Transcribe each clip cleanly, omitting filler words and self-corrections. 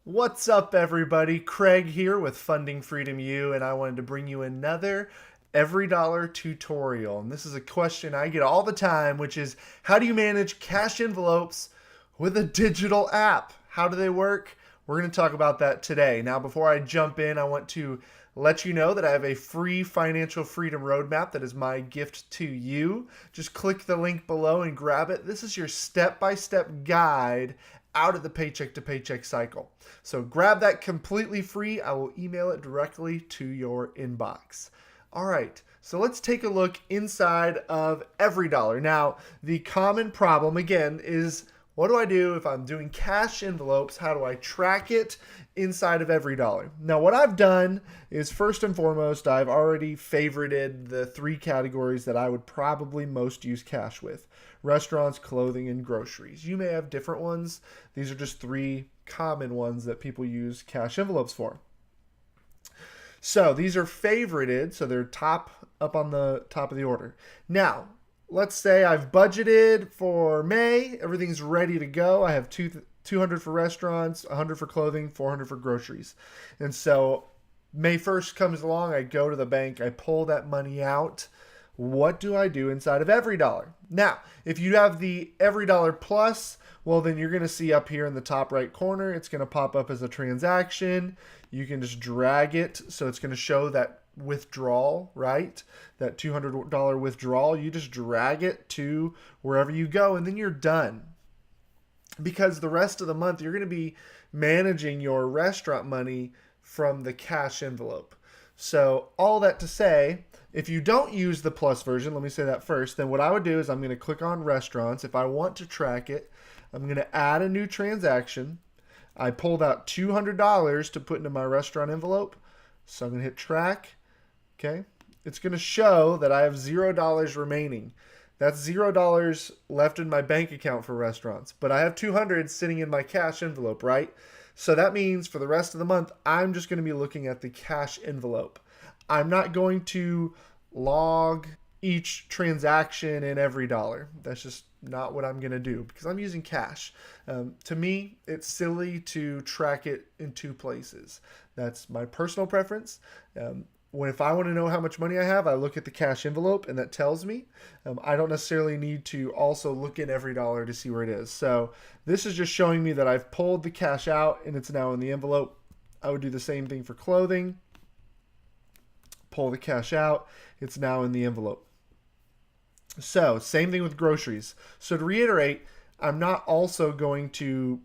What's up, everybody? Craig here with Funding Freedom U, and I wanted to bring you another EveryDollar tutorial. And this is a question I get all the time, which is how do you manage cash envelopes with a digital app? How do they work? We're going to talk about that today. Now, before I jump in, I want to let you know that I have a free financial freedom roadmap that is my gift to you. Just click the link below and grab it. This is your step-by-step guide out of the paycheck to paycheck cycle. So grab that completely free. I will email it directly to your inbox. All right, so let's take a look inside of EveryDollar. Now, the common problem, again, is what do I do if I'm doing cash envelopes? How do I track it inside of EveryDollar? Now, what I've done is first and foremost, I've already favorited the three categories that I would probably most use cash with: restaurants, clothing, and groceries. You may have different ones. These are just three common ones that people use cash envelopes for. So these are favorited, so they're up on the top of the order. Now, let's say I've budgeted for May, everything's ready to go. I have 200 for restaurants, 100 for clothing, 400 for groceries. And so May 1st comes along, I go to the bank, I pull that money out. What do I do inside of EveryDollar? Now, if you have the EveryDollar Plus, well, then you're going to see up here in the top right corner, it's going to pop up as a transaction. You can just drag it, so it's going to show that withdrawal, right? That $200 withdrawal. You just drag it to wherever you go, and then you're done. Because the rest of the month, you're going to be managing your restaurant money from the cash envelope. So all that to say, if you don't use the plus version, let me say that first, then what I would do is I'm going to click on restaurants. If I want to track it, I'm going to add a new transaction. I pulled out $200 to put into my restaurant envelope. So I'm going to hit track. Okay. It's going to show that I have $0 remaining. That's $0 left in my bank account for restaurants, but I have 200 sitting in my cash envelope, right? So that means for the rest of the month, I'm just going to be looking at the cash envelope. I'm not going to log each transaction in EveryDollar. That's just not what I'm going to do because I'm using cash. To me, it's silly to track it in two places. That's my personal preference. If I want to know how much money I have, I look at the cash envelope and that tells me. I don't necessarily need to also look in EveryDollar to see where it is. So this is just showing me that I've pulled the cash out and it's now in the envelope. I would do the same thing for clothing. Pull the cash out, it's now in the envelope. So same thing with groceries. So to reiterate, I'm not also going to,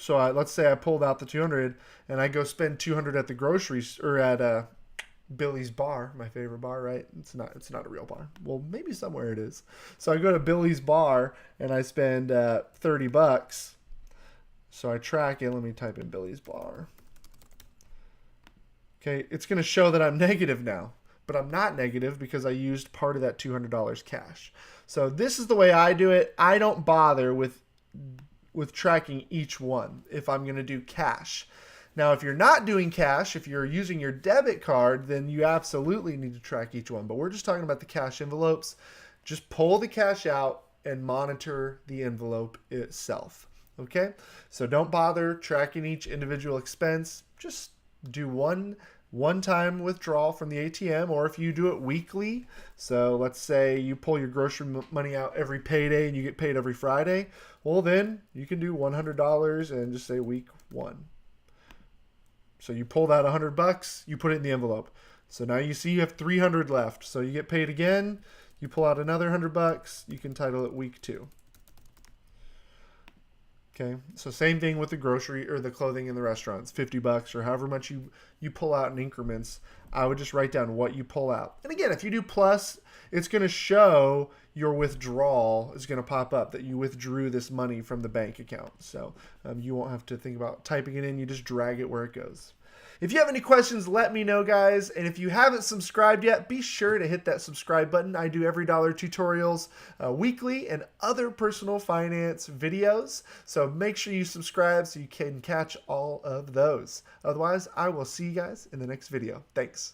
let's say I pulled out the 200 and I go spend 200 at the groceries or at Billy's Bar, my favorite bar, right? It's not a real bar. Well, maybe somewhere it is. So I go to Billy's Bar and I spend $30. So I track it. Let me type in Billy's Bar. Okay, it's going to show that I'm negative now, but I'm not negative because I used part of that $200 cash. So this is the way I do it. I don't bother with tracking each one if I'm going to do cash. Now, if you're not doing cash, if you're using your debit card, then you absolutely need to track each one. But we're just talking about the cash envelopes. Just pull the cash out and monitor the envelope itself. Okay? So don't bother tracking each individual expense. Just do one-time withdrawal from the ATM, or if you do it weekly, so let's say you pull your grocery money out every payday and you get paid every Friday, well then you can do $100 and just say week 1. So you pull that $100, you put it in the envelope. So now you see you have 300 left. So you get paid again, you pull out another $100, you can title it week 2. Okay, so same thing with the grocery or the clothing in the restaurants, $50 or however much you pull out in increments. I would just write down what you pull out. And again, if you do plus, it's going to show your withdrawal is going to pop up that you withdrew this money from the bank account. So you won't have to think about typing it in. You just drag it where it goes. If you have any questions, let me know, guys. And if you haven't subscribed yet, be sure to hit that subscribe button. I do EveryDollar tutorials weekly and other personal finance videos. So make sure you subscribe so you can catch all of those. Otherwise, I will see you guys in the next video. Thanks.